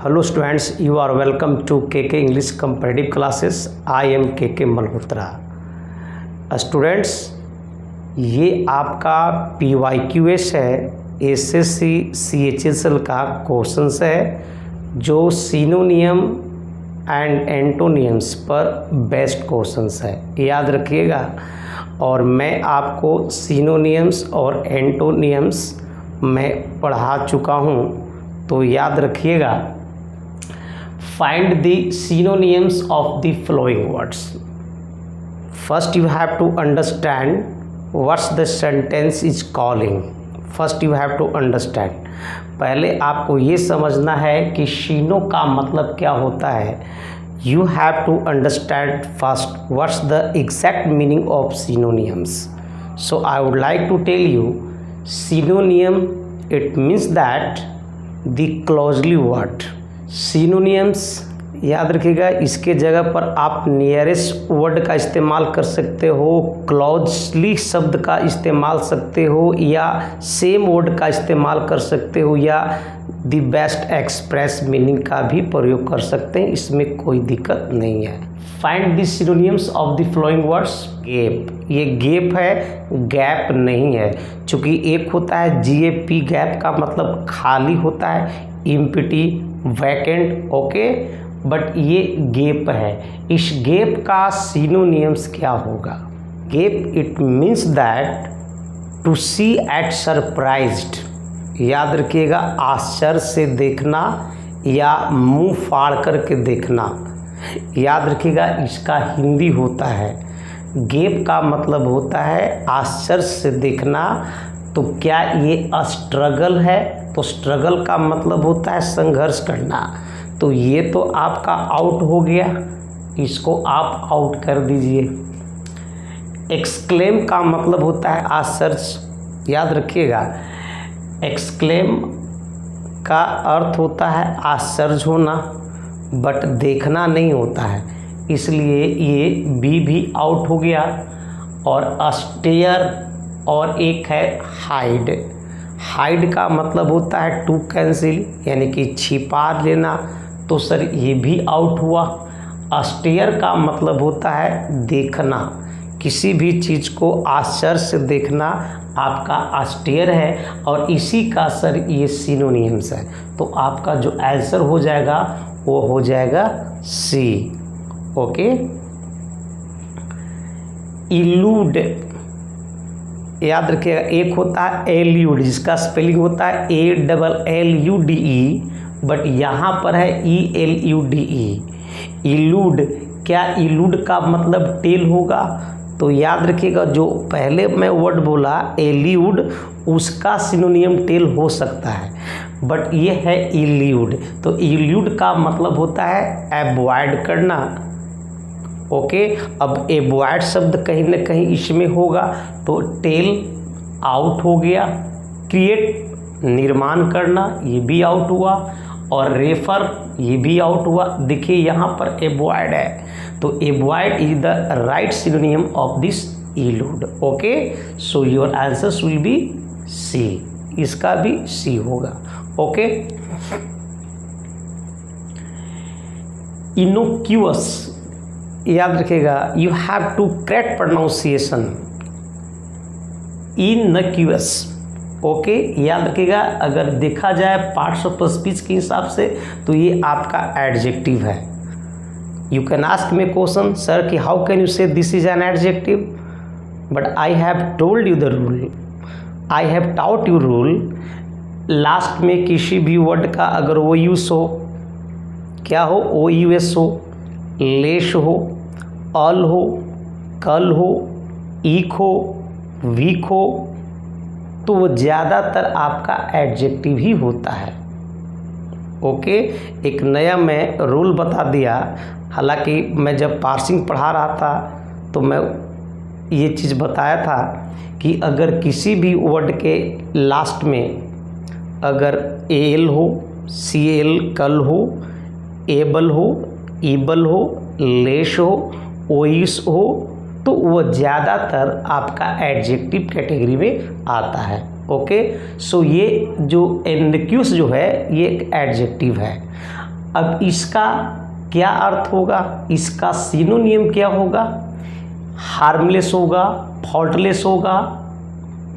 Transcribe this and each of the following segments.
Hello students, you are welcome to KK English competitive classes. I am KK Malhotra. Students, ये आपका PYQS है, SSC CHSL का questions है जो सिनोनियम एंड एंटोनियम्स पर बेस्ड क्वेश्चंस है, याद रखिएगा. और मैं आपको सिनोनियम्स और एंटोनियम्स मैं पढ़ा चुका हूँ, तो याद रखिएगा. Find the synonyms of the following words. First you have to understand what's the sentence is calling. First you have to understand, पहले आपको ये समझना है कि सिनो का मतलब क्या होता है. You have to understand first what's the exact meaning of synonyms. So I would like to tell you, synonym it means that the closely word. Synonyms याद रखिएगा, इसके जगह पर आप नियरेस्ट वर्ड का इस्तेमाल कर सकते हो, क्लोजली शब्द का इस्तेमाल सकते हो, या सेम वर्ड का इस्तेमाल कर सकते हो, या द बेस्ट एक्सप्रेस मीनिंग का भी प्रयोग कर सकते हैं. इसमें कोई दिक्कत नहीं है. Find the synonyms of the following words. Gap, ये गैप है, गैप नहीं है. चूँकि एक होता है GAP, गैप का मतलब खाली होता है, एम्प्टी, वैकेंट, ओके, बट ये गैप है. इस गैप का सिनोनियम्स क्या होगा. Gap it means that to see at surprised. याद रखिएगा, आश्चर्य से देखना या मुंह फाड़ करके देखना. याद रखिएगा, इसका हिंदी होता है. गैप का मतलब होता है आश्चर्य से देखना. तो क्या ये स्ट्रगल है? तो स्ट्रगल का मतलब होता है संघर्ष करना. तो ये तो आपका आउट हो गया, इसको आप आउट कर दीजिए. एक्सक्लेम का मतलब होता है आश्चर्य. याद रखिएगा, एक्सक्लेम का अर्थ होता है आश्चर्य होना, बट देखना नहीं होता है, इसलिए ये बी भी आउट हो गया. और स्टेयर और एक है हाइड. हाइड का मतलब होता है टू कैंसिल, यानी कि छिपा लेना, तो सर ये भी आउट हुआ. स्टेयर का मतलब होता है देखना, किसी भी चीज़ को आश्चर्य से देखना आपका स्टेयर है, और इसी का सर ये सिनोनियम्स है. तो आपका जो आंसर हो जाएगा वो हो जाएगा सी. ओके. इलूड, याद रखिएगा, एक होता है एल्यूड, जिसका स्पेलिंग होता है ALLUDE, बट यहाँ पर है ELUDE. इलूड, क्या इलूड का मतलब टेल होगा? तो याद रखिएगा, जो पहले मैं वर्ड बोला एल्यूड, उसका सिनोनियम टेल हो सकता है, बट ये है इल्यूड. तो इल्यूड का मतलब होता है अवॉइड करना. ओके. अब एवॉइड शब्द कहीं ना कहीं इसमें होगा, तो टेल आउट हो गया. क्रिएट, निर्माण करना, ये भी आउट हुआ. और रेफर, ये भी आउट हुआ. देखिए यहाँ पर एवॉइड है, तो avoid is the right synonym of this elude. Okay. So your answers will be C. इसका भी सी होगा. ओके. इनोक्यूअस, याद रखिएगा, you have to correct pronunciation. Innocuous. Okay. याद रखिएगा, अगर देखा जाए पार्ट्स ऑफ स्पीच के हिसाब से तो ये आपका एडजेक्टिव है. You can ask me question, sir कि हाउ कैन यू से this is an adjective, but I have told you the rule, I have taut you rule. Last में किसी भी वर्ड का अगर वो यूज हो, क्या हो, OUS हो, लेश हो, अल हो, कल हो, ईक हो, वीक हो, तो वो ज़्यादातर आपका एडजेक्टिव ही होता है. ओके. एक नया मैं रूल बता दिया. हालांकि मैं जब पार्सिंग पढ़ा रहा था तो मैं ये चीज़ बताया था कि अगर किसी भी वर्ड के लास्ट में अगर एल हो, CL कल हो, एबल हो, ईबल हो, लेश हो, ओइस हो, तो वो ज़्यादातर आपका एडजेक्टिव कैटेगरी में आता है. ओके. सो ये जो एनक्यूस जो है ये एक एडजेक्टिव है. अब इसका क्या अर्थ होगा, इसका सिनोनियम क्या होगा, हार्मलेस होगा, फॉल्टलेस होगा,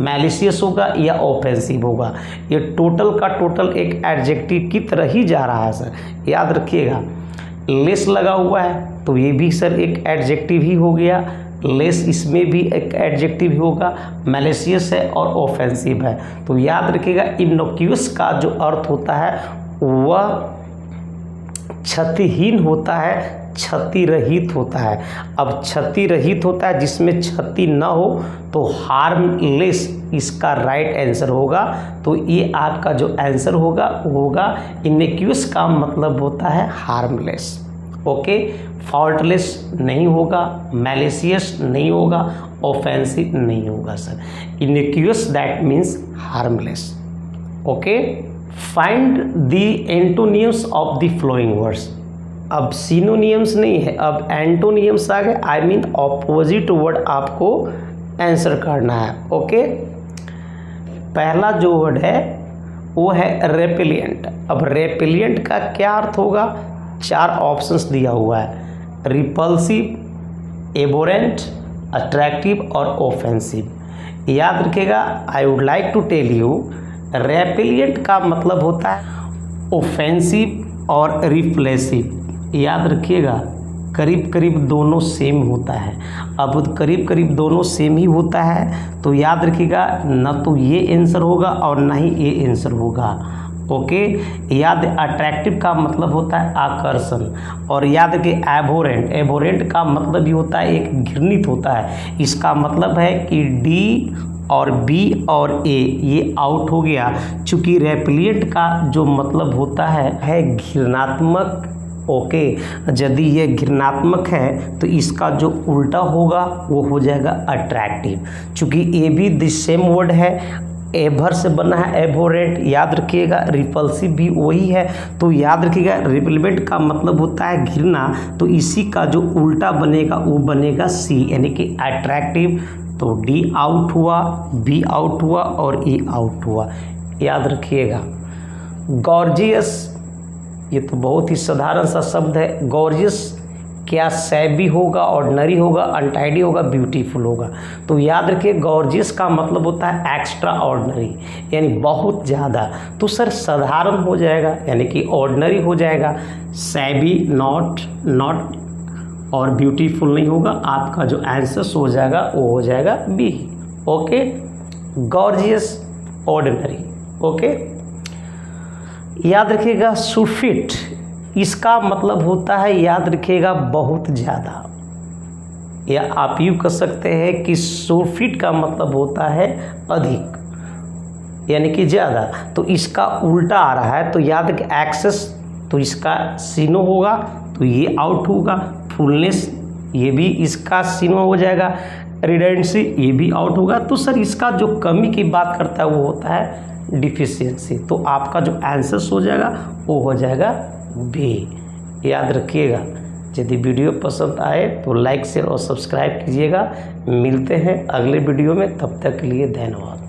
मैलिशियस होगा या ऑफेंसिव होगा। ये टोटल का टोटल एक एडजेक्टिव की तरह ही जा रहा है सर, याद रखिएगा। लेस लगा हुआ है तो ये भी सर एक एडजेक्टिव ही हो गया, लेस इसमें भी एक एडजेक्टिव ही होगा, मैलिशियस है और ऑफेंसिव है। तो याद रखिएगा इनोक्यूअस का जो अर्थ होता है वह क्षतिहीन होता है, क्षति रहित होता है। अब क्षति रहित होता है जिसमें क्षति न हो तो हार्मलेस इसका राइट आंसर होगा। तो ये आपका जो आंसर होगा वो होगा इनोक्यूअस का मतलब होता है हार्मलेस। ओके, फॉल्टलेस नहीं होगा, मैलिशियस नहीं होगा, ऑफेंसिव नहीं होगा sir. Innocuous that means harmless. Okay, find the antonyms of the following words. अब सिनोनियम्स नहीं है, अब एंटोनियम्स आ गए, आई मीन ऑपोजिट वर्ड आपको आंसर करना है। ओके, पहला जो वर्ड है वो है रेपेलिएंट। अब रेपेलिएंट का क्या अर्थ होगा, 4 ऑप्शंस दिया हुआ है, रिपल्सिव, एबोरेंट, अट्रैक्टिव और ऑफेंसिव। याद रखिएगा, I would like to tell you, repellent का मतलब होता है ऑफेंसिव और रिप्लेसिव। याद रखिएगा करीब करीब दोनों सेम होता है। अब करीब करीब दोनों सेम ही होता है तो याद रखिएगा न तो ये आंसर होगा और ना ही ये आंसर होगा। ओके, याद, अट्रैक्टिव का मतलब होता है आकर्षण, और याद रखिए एबोरेंट, एबोरेंट का मतलब भी होता है एक घृणित होता है। इसका मतलब है कि डी और बी और ए ये आउट हो गया, चूँकि रेपेलिएंट का जो मतलब होता है घृणात्मक। ओके, यदि ये घृणात्मक है तो इसका जो उल्टा होगा वो हो जाएगा अट्रैक्टिव। चूँकि ए भी द सेम वर्ड है, एभर से बना है एबोरेंट। याद रखिएगा रिपल्सिव भी वही है, तो याद रखिएगा रिपेलेंट का मतलब होता है घृणा, तो इसी का जो उल्टा बनेगा वो बनेगा सी, यानी कि अट्रैक्टिव। तो डी आउट हुआ, बी आउट हुआ और ए आउट हुआ। याद रखिएगा गॉर्जियस, ये तो बहुत ही साधारण सा शब्द है। गॉर्जियस क्या सैबी होगा, ऑर्डिनरी होगा, अनटाइडी होगा, ब्यूटीफुल होगा। तो याद रखिए गॉर्जियस का मतलब होता है एक्स्ट्रा ऑर्डिनरी, यानी बहुत ज़्यादा। तो सर साधारण हो जाएगा यानी कि ऑर्डिनरी हो जाएगा, सैबी नॉट और ब्यूटीफुल नहीं होगा। आपका जो आंसर हो जाएगा वो हो जाएगा B. Okay, gorgeous ordinary. Okay, याद रखिएगा सुफिट, इसका मतलब होता है याद रखिएगा बहुत ज़्यादा, या आप यूँ कह सकते हैं कि सुफिट का मतलब होता है अधिक, यानी कि ज़्यादा। तो इसका उल्टा आ रहा है, तो याद रखिए एक्सेस, तो इसका सिनो होगा तो ये आउट होगा। फुलनेस ये भी इसका सिनो हो जाएगा। रिडेंडेंसी ये भी आउट होगा। तो सर इसका जो कमी की बात करता है वो होता है डिफिशियंसी। तो आपका जो आंसर हो जाएगा वो हो जाएगा बी। याद रखिएगा, यदि वीडियो पसंद आए तो लाइक शेयर और सब्सक्राइब कीजिएगा। मिलते हैं अगले वीडियो में, तब तक के लिए धन्यवाद।